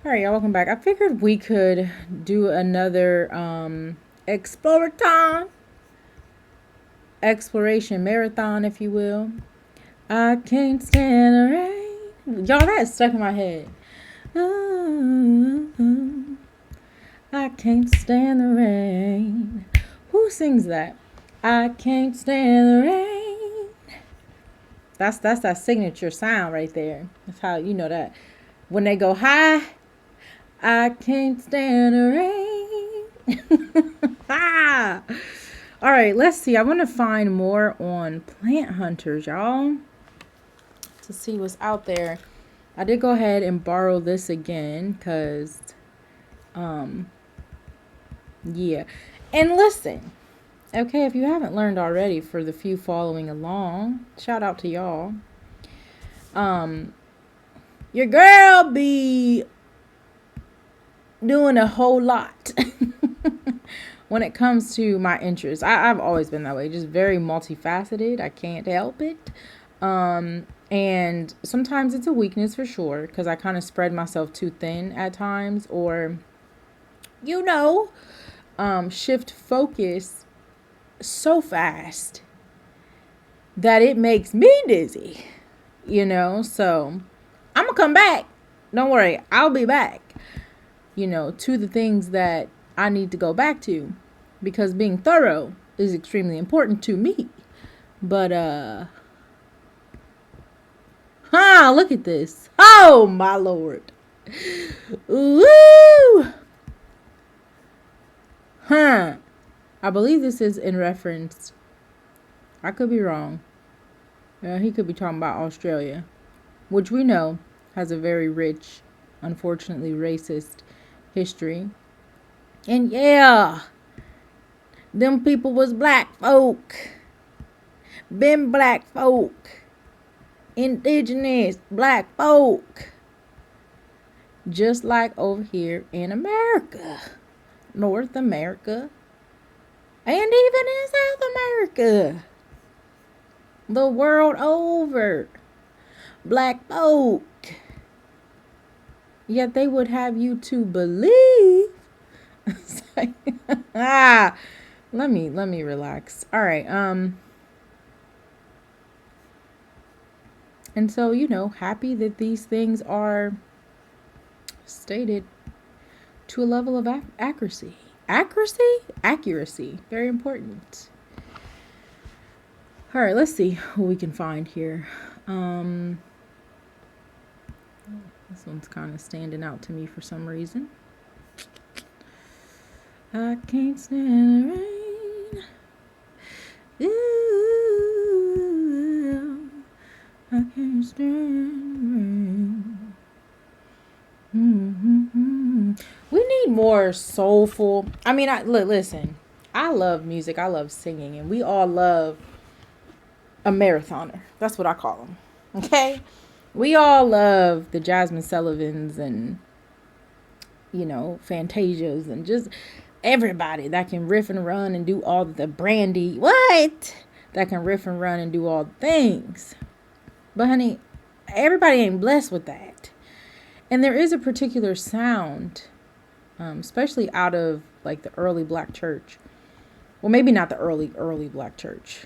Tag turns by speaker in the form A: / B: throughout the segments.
A: All right, y'all, welcome back. I figured we could do another explorathon, exploration marathon, if you will. I can't stand the rain. Y'all, that's stuck in my head. Ooh, I can't stand the rain. Who sings that? I can't stand the rain. That's that signature sound right there. That's how you know that. When they go high, I can't stand the rain. Ah! All right, let's see. I want to find more on plant hunters, y'all, to see what's out there. I did go ahead and borrow this again because, yeah. And listen, okay, if you haven't learned already, for the few following along, shout out to y'all. Your girl be doing a whole lot when it comes to my interests. I've always been that way, just very multifaceted. I can't help it. And sometimes it's a weakness for sure, because I kind of spread myself too thin at times, or, you know, shift focus so fast that it makes me dizzy, So I'm going to come back. Don't worry, I'll be back, to the things that I need to go back to, because being thorough is extremely important to me. But, look at this. Oh, my Lord. Woo! I believe this is in reference. I could be wrong. He could be talking about Australia, which we know has a very rich, unfortunately racist history. And yeah, them people was black folk. Been black folk. Indigenous black folk. Just like over here in America. North America. And even in South America. The world over. Black folk. Yet they would have you to believe. Let me relax. All right. And so, happy that these things are stated to a level of accuracy. Accuracy. Very important. All right, let's see what we can find here. This one's kind of standing out to me for some reason. I can't stand the rain. Ooh, I can't stand the rain. Mm-hmm. We need more soulful. I mean, listen. I love music. I love singing, and we all love a marathoner. That's what I call them. Okay, we all love the Jasmine Sullivans and Fantasias and just everybody that can riff and run and do all the Brandy. What? That can riff and run and do all the things. But honey, everybody ain't blessed with that. And there is a particular sound, especially out of like the early black church. Well, maybe not the early black church.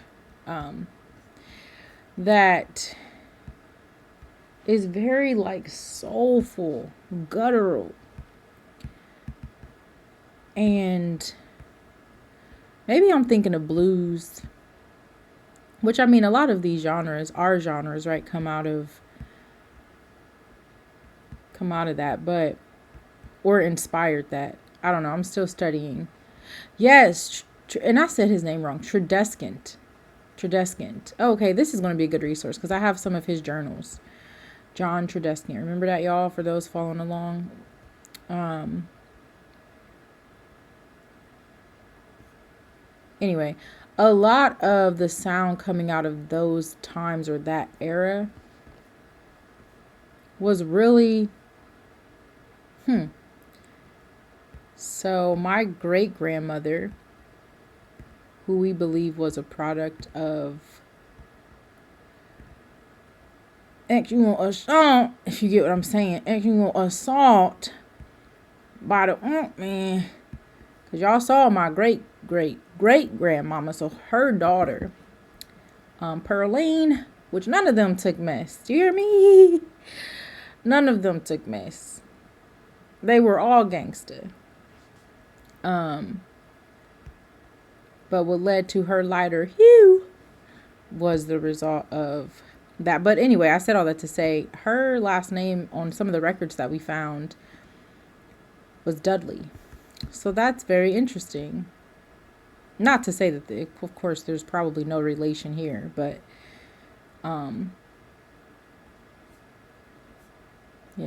A: That is very like soulful, guttural. And maybe I'm thinking of blues, which I mean, a lot of these genres are genres, right? Come out of that, but, or inspired that. I don't know. I'm still studying. Yes. And I said his name wrong. Tredescant. Oh, okay. This is going to be a good resource because I have some of his journals. John Tredescant. Remember that, y'all, for those following along? Anyway, a lot of the sound coming out of those times or that era was really, So my great grandmother, who we believe was a product of, actually assault, if you get what I'm saying, actually assault by the man, because y'all saw my great grandmama, so her daughter, Pearline, which none of them took mess. Do you hear me? None of them took mess. They were all gangster. But what led to her lighter hue was the result of that. But anyway, I said all that to say her last name on some of the records that we found was Dudley. So that's very interesting. Not to say that, of course, there's probably no relation here, but yeah,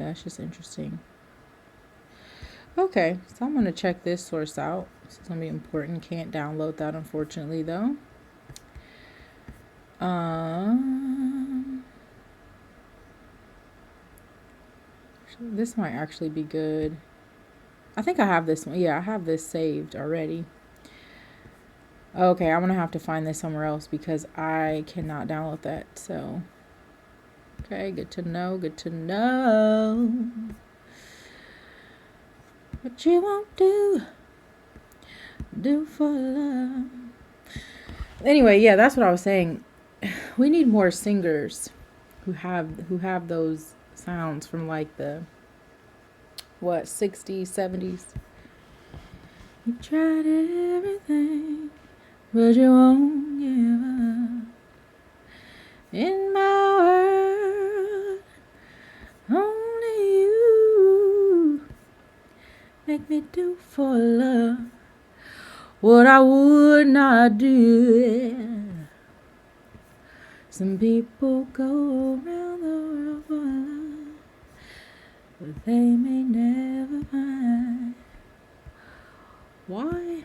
A: it's just interesting. Okay, so I'm going to check this source out. This is going to be important. Can't download that, unfortunately, though. This might actually be good. I think I have this one. Yeah, I have this saved already. Okay, I'm going to have to find this somewhere else because I cannot download that. So, okay, good to know. Good to know. What you won't do for love. Anyway, yeah, that's what I was saying. We need more singers who have those sounds from like the 60s, 70s. You tried everything, but you won't give up. In my world, only you make me do for love what I would not do. Some people go around the world for love, but they may never find why.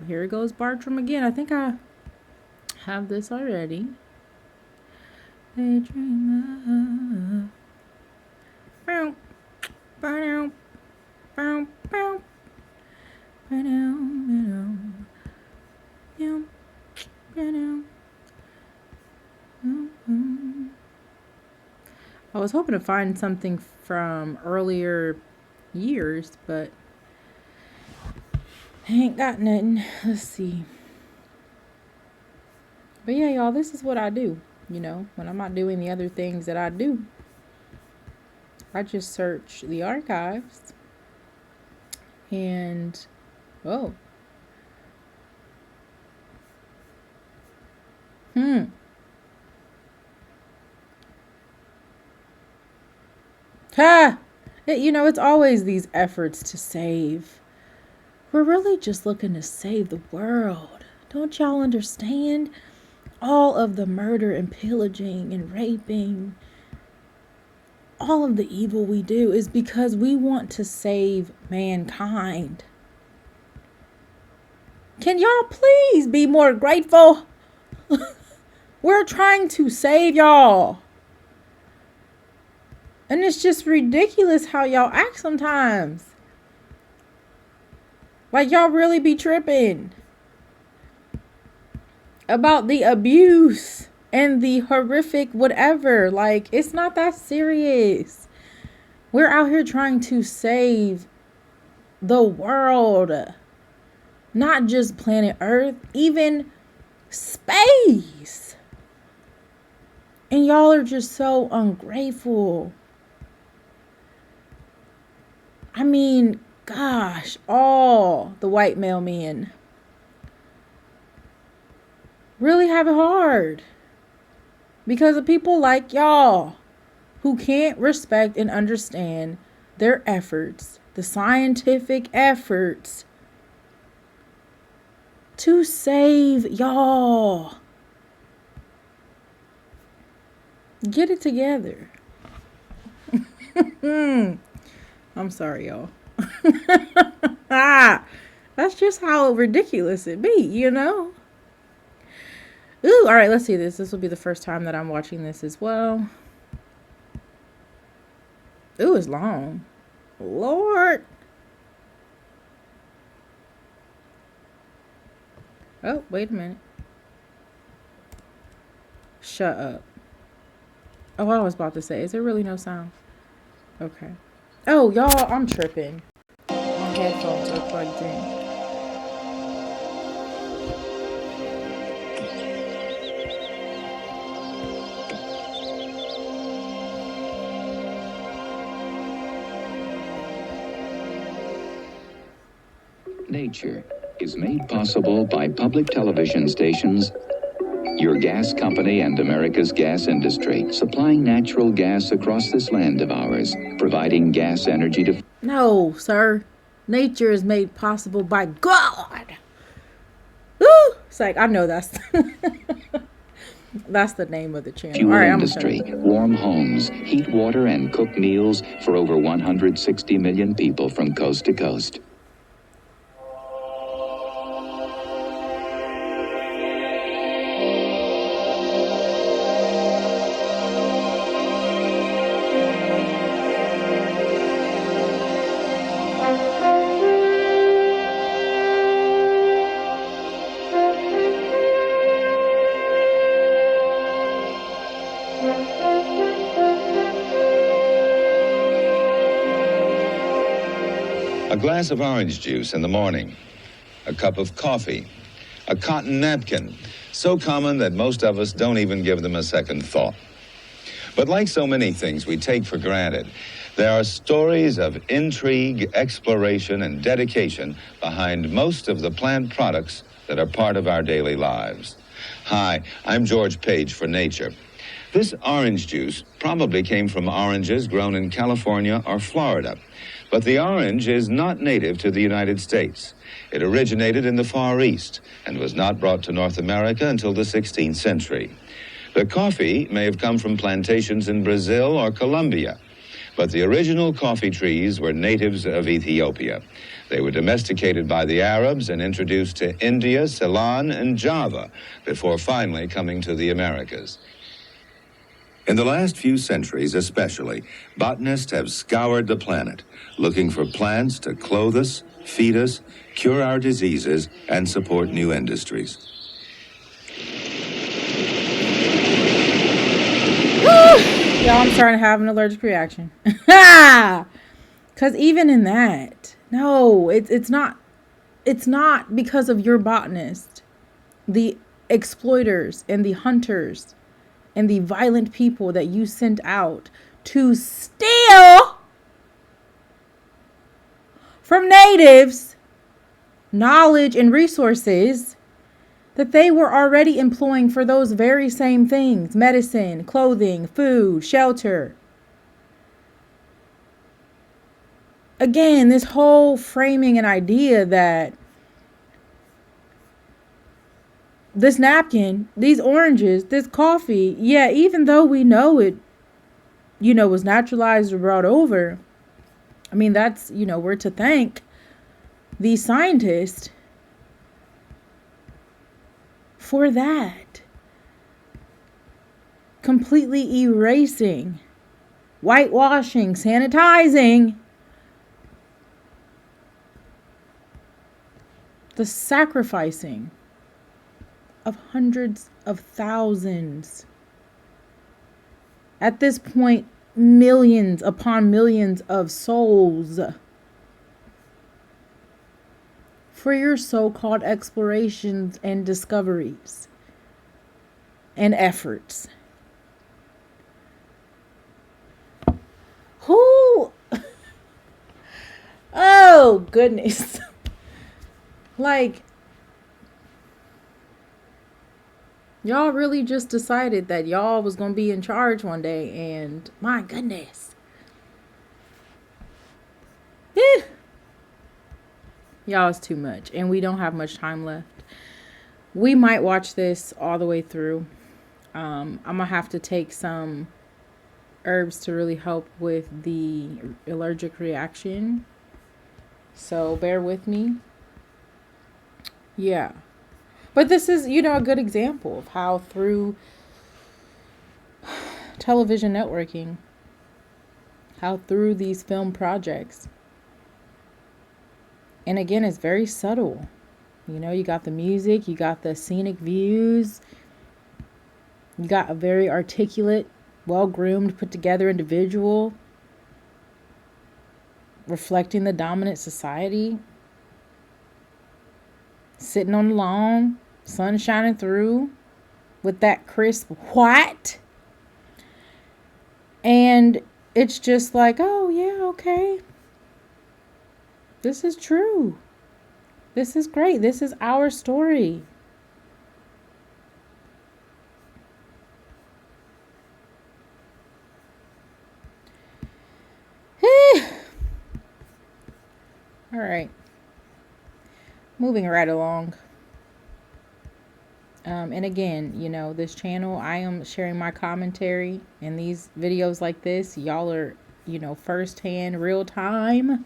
A: Here goes Bartram again. I think I have this already. They dream of. Bow, bow, bow, bow, bow, bow, I was hoping to find something from earlier years, but I ain't got nothing. Let's see. But yeah, y'all, this is what I do. You know, when I'm not doing the other things that I do, I just search the archives and, oh. Ha! You know, it's always these efforts to save. We're really just looking to save the world. Don't y'all understand? All of the murder and pillaging and raping, all of the evil we do is because we want to save mankind. Can y'all please be more grateful? We're trying to save y'all. And it's just ridiculous how y'all act sometimes. Like y'all really be tripping about the abuse and the horrific whatever. Like, it's not that serious. We're out here trying to save the world. Not just planet Earth, even space. And y'all are just so ungrateful. I mean, gosh, all the white male men really have it hard because of people like y'all who can't respect and understand their efforts, the scientific efforts to save y'all. Get it together. I'm sorry, y'all. That's just how ridiculous it be, you know? Ooh, all right, let's see this. This will be the first time that I'm watching this as well. Ooh, it's long. Lord. Oh, wait a minute. Shut up. Oh, I was about to say, is there really no sound? Okay. Oh, y'all, I'm tripping. My headphones are plugged in.
B: Nature is made possible by public television stations, your gas company, and America's gas industry, supplying natural gas across this land of ours, providing gas energy to...
A: No, sir. Nature is made possible by God. Woo! It's like, I know that's that's the name of the channel.
B: Fuel
A: All right,
B: industry, warm homes, heat water, and cook meals for over 160 million people from coast to coast.
C: A glass of orange juice in the morning, a cup of coffee, a cotton napkin, so common that most of us don't even give them a second thought. But like so many things we take for granted, there are stories of intrigue, exploration, and dedication behind most of the plant products that are part of our daily lives. Hi, I'm George Page for Nature. This orange juice probably came from oranges grown in California or Florida. But the orange is not native to the United States. It originated in the Far East and was not brought to North America until the 16th century. The coffee may have come from plantations in Brazil or Colombia, but the original coffee trees were natives of Ethiopia. They were domesticated by the Arabs and introduced to India, Ceylon, and Java before finally coming to the Americas. In the last few centuries especially, botanists have scoured the planet, looking for plants to clothe us, feed us, cure our diseases, and support new industries.
A: Y'all, I'm starting to have an allergic reaction. Because even in that, no, it's not because of your botanist. The exploiters and the hunters and the violent people that you sent out to steal from natives knowledge and resources that they were already employing for those very same things: medicine, clothing, food, shelter. Again, this whole framing an idea that this napkin, these oranges, this coffee, yeah, even though we know it, was naturalized or brought over, I mean, that's, we're to thank these scientists for that. Completely erasing, whitewashing, sanitizing the sacrificing of hundreds of thousands. At this point, millions upon millions of souls for your so-called explorations and discoveries and efforts. Who? Oh, goodness. Like, y'all really just decided that y'all was going to be in charge one day, and my goodness. Y'all, it's too much, and we don't have much time left. We might watch this all the way through. I'm going to have to take some herbs to really help with the allergic reaction. So bear with me. Yeah. But this is, a good example of how through television networking, how through these film projects, and again, it's very subtle. You got the music, you got the scenic views, you got a very articulate, well-groomed, put-together individual. reflecting the dominant society, sitting on the lawn, sun shining through with that crisp white. And it's just like, oh, yeah, okay. This is true. This is great. This is our story. All right. Moving right along. And again, this channel, I am sharing my commentary in these videos like this. Y'all are, firsthand, real time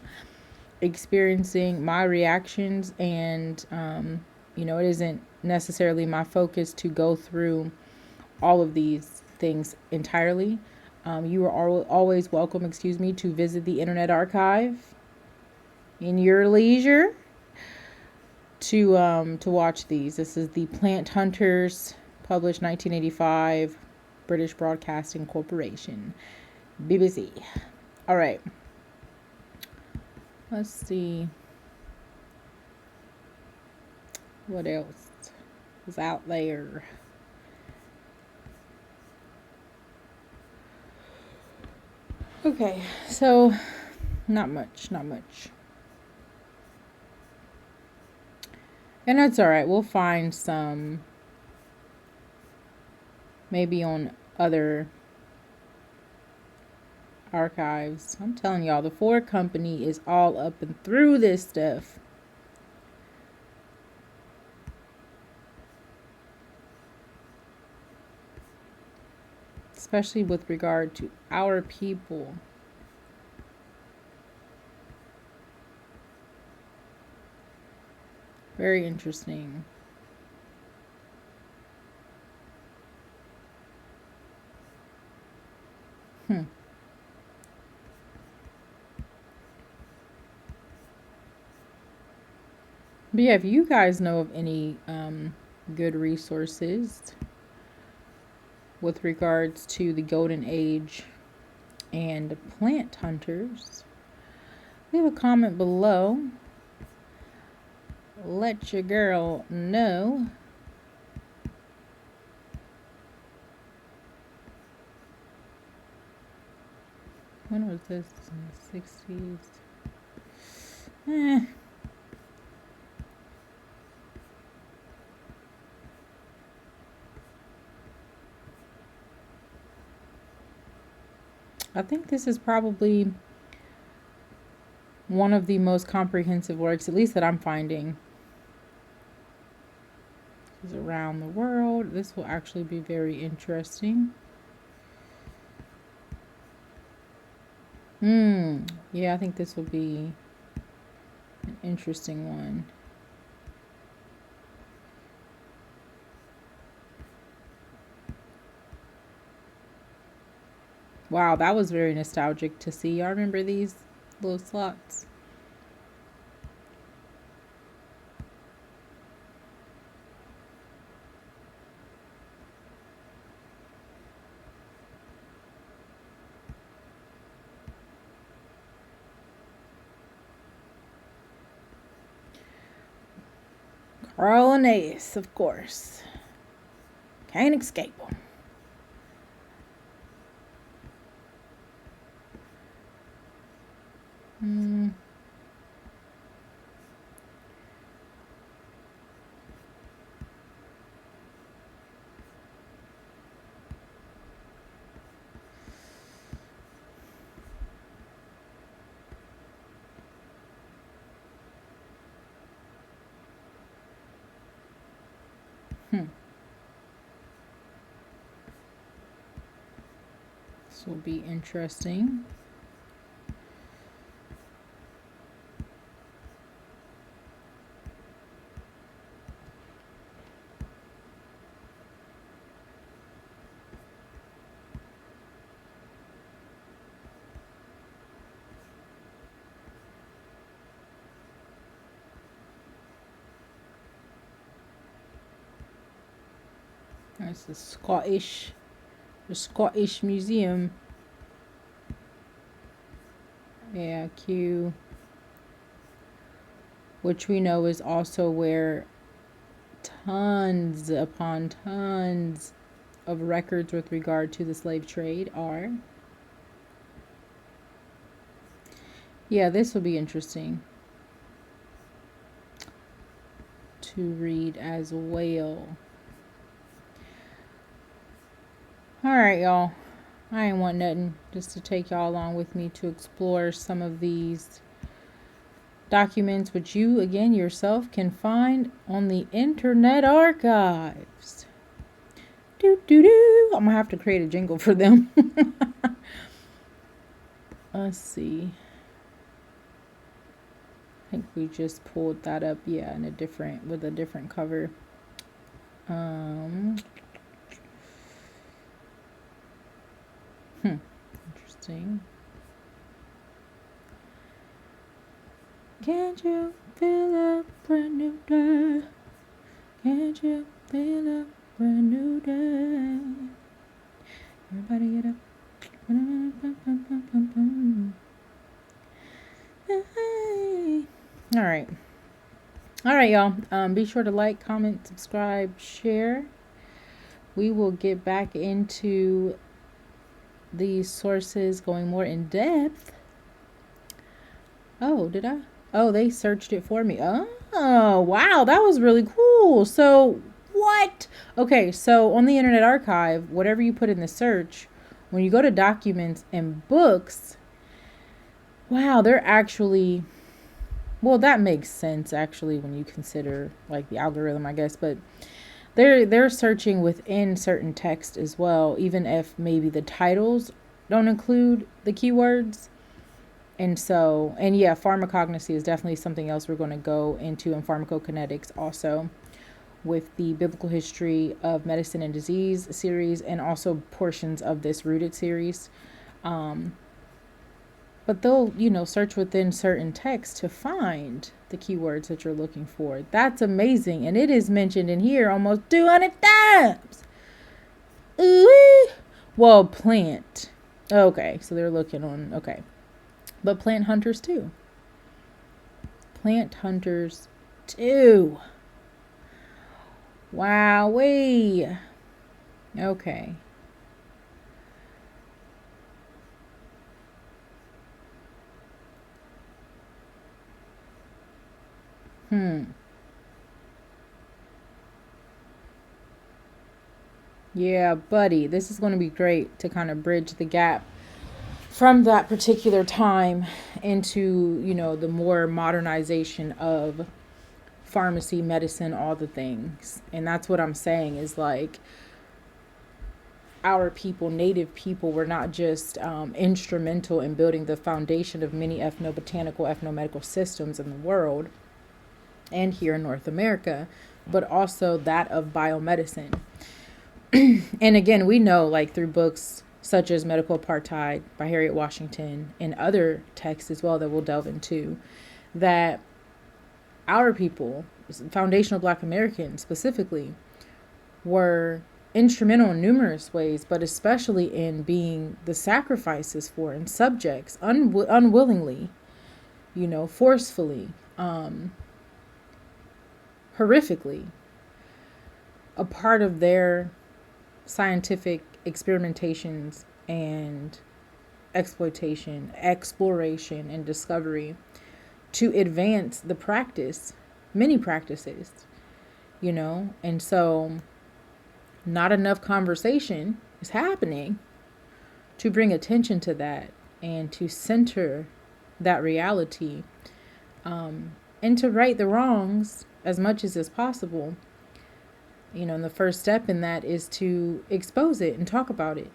A: experiencing my reactions. And, it isn't necessarily my focus to go through all of these things entirely. You are always welcome, to visit the Internet Archive in your leisure to watch these. This is the Plant Hunters, published 1985, British Broadcasting Corporation, BBC. All right. Let's see what else is out there. Okay, so not much. And that's all right. We'll find some maybe on other archives. I'm telling y'all, the Ford Company is all up and through this stuff. Especially with regard to our people. Very interesting. But yeah, if you guys know of any good resources with regards to the Golden Age and plant hunters, leave a comment below. Let your girl know. When was this? In the 60s? I think this is probably one of the most comprehensive works, at least that I'm finding. This is around the world. This will actually be very interesting. Yeah, I think this will be an interesting one. Wow, that was very nostalgic to see. I remember these little slots. Carl Linnaeus, of course. Can't escape him. This will be interesting. That's the Scottish Museum Yeah, Q, which we know is also where tons upon tons of records with regard to the slave trade are. Yeah, this will be interesting to read as well. All right, y'all. I ain't want nothing, just to take y'all along with me to explore some of these documents, which you, again, yourself can find on the Internet Archives. I'm gonna have to create a jingle for them. Let's see. I think we just pulled that up, yeah, in with a different cover. Interesting. Can't you feel a brand new day? Can't you feel a brand new day? Everybody get up. All right, y'all. Be sure to like, comment, subscribe, share. We will get back into these sources, going more in depth. Oh, did I? Oh, they searched it for me. Oh, wow, that was really cool. So what? Okay, so on the Internet Archive, whatever you put in the search, when you go to documents and books, wow, they're actually, well, that makes sense actually when you consider like the algorithm, I guess, but they're searching within certain text as well, even if maybe the titles don't include the keywords. And so, and yeah, pharmacognosy is definitely something else we're going to go into, in pharmacokinetics also, with the biblical history of medicine and disease series, and also portions of this rooted series. But they'll, search within certain texts to find the keywords that you're looking for. That's amazing. And it is mentioned in here almost 200 times. Ooh. Well, plant. Okay, so they're looking on, okay. But plant hunters too. Plant hunters too. Wowee. Okay. Yeah, buddy, this is going to be great to kind of bridge the gap from that particular time into, the more modernization of pharmacy, medicine, all the things. And that's what I'm saying is like our people, native people, were not just instrumental in building the foundation of many ethnobotanical, ethnomedical systems in the world and here in North America, but also that of biomedicine. And again, we know, like through books such as Medical Apartheid by Harriet Washington and other texts as well that we'll delve into, that our people, foundational Black Americans specifically, were instrumental in numerous ways, but especially in being the sacrifices for and subjects unwillingly, forcefully, horrifically, a part of their scientific experimentations and exploration and discovery to advance the practice, many practices, and so not enough conversation is happening to bring attention to that and to center that reality, and to right the wrongs as much as is possible. And the first step in that is to expose it and talk about it,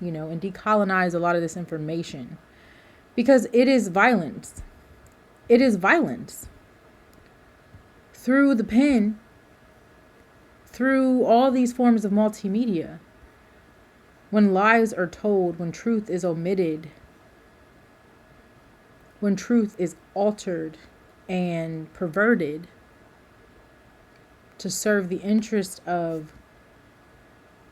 A: and decolonize a lot of this information, because it is violence. It is violence through the pen, through all these forms of multimedia. When lies are told, when truth is omitted, when truth is altered and perverted to serve the interest of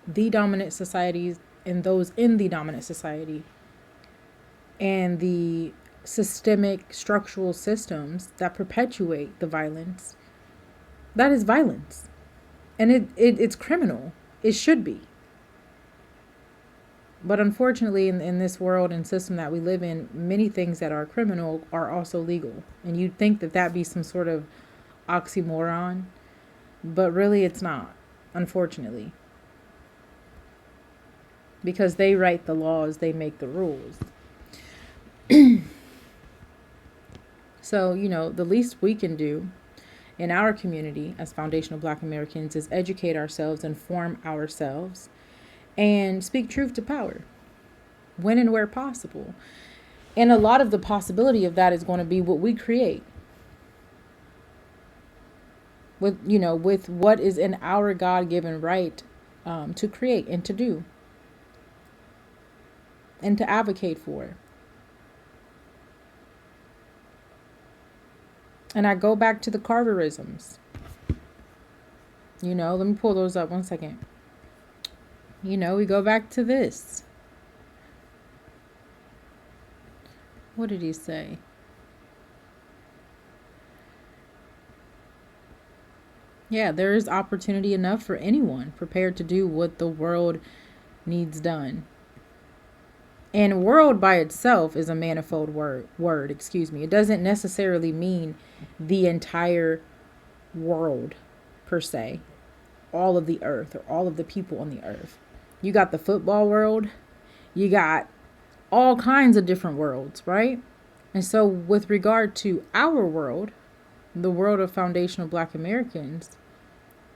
A: the dominant societies and those in the dominant society, and the systemic structural systems that perpetuate the violence, that is violence. And it's criminal. It should be. But unfortunately, in this world and system that we live in, many things that are criminal are also legal. And you'd think that that'd be some sort of oxymoron, but really it's not, unfortunately. Because they write the laws, they make the rules. So, the least we can do in our community as foundational Black Americans is educate ourselves, inform ourselves, and speak truth to power when and where possible. And a lot of the possibility of that is going to be what we create with what is in our God-given right to create and to do and to advocate for. And I go back to the Carverisms. Let me pull those up 1 second. We go back to this. What did he say? Yeah, there is opportunity enough for anyone prepared to do what the world needs done. And world by itself is a manifold word. It doesn't necessarily mean the entire world per se. All of the earth or all of the people on the earth. You got the football world. You got all kinds of different worlds, right? And so with regard to our world, the world of foundational Black Americans,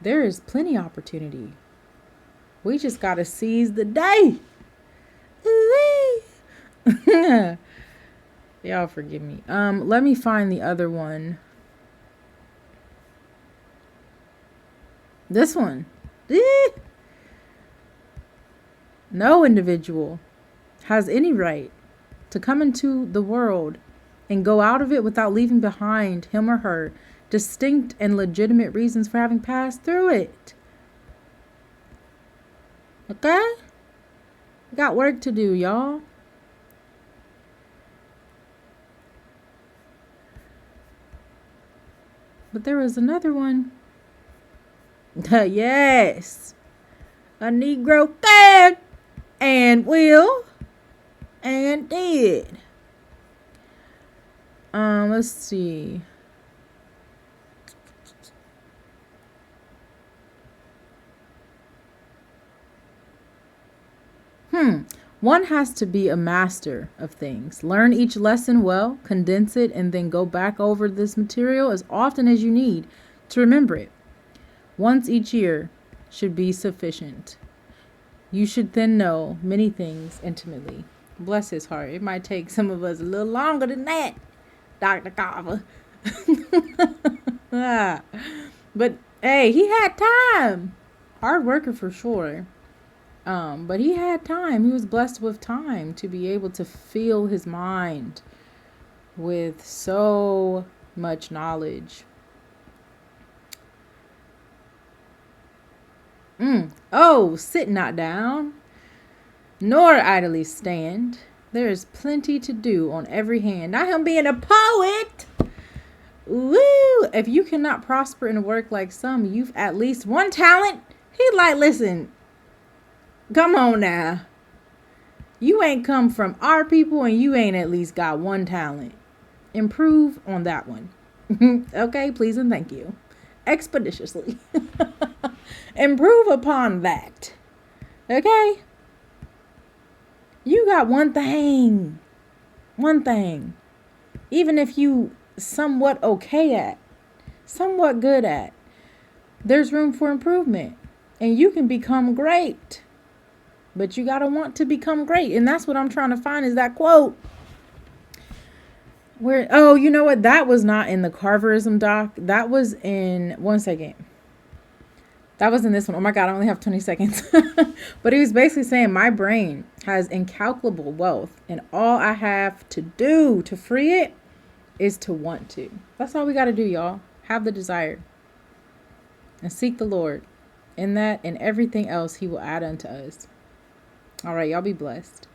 A: there is plenty of opportunity. We just got to seize the day. Y'all forgive me. Let me find the other one. This one. No individual has any right to come into the world and go out of it without leaving behind him or her distinct and legitimate reasons for having passed through it. Okay? We got work to do, y'all. But there was another one. Yes. A Negro can and will and did. Let's see. One has to be a master of things. Learn each lesson well, condense it, and then go back over this material as often as you need to remember it. Once each year should be sufficient. You should then know many things intimately. Bless his heart. It might take some of us a little longer than that, Dr. Carver. But hey, he had time. Hard worker for sure. But he had time. He was blessed with time to be able to fill his mind with so much knowledge. Oh, sit not down, nor idly stand. There is plenty to do on every hand. Not him being a poet. Woo! If you cannot prosper in work like some, you've at least one talent. He's like, listen, come on now. You ain't come from our people and you ain't at least got one talent. Improve on that one. Okay, please and thank you. Expeditiously. Improve upon that. Okay? You got one thing. One thing. Even if you somewhat okay at, somewhat good at, there's room for improvement. And you can become great. But you got to want to become great. And that's what I'm trying to find is that quote. Where, oh, you know what? That was not in the Carverism doc. That was in, 1 second. That was in this one. Oh my God, I only have 20 seconds. But he was basically saying my brain has incalculable wealth. And all I have to do to free it is to want to. That's all we got to do, y'all. Have the desire. And seek the Lord. In that and everything else he will add unto us. All right, y'all be blessed.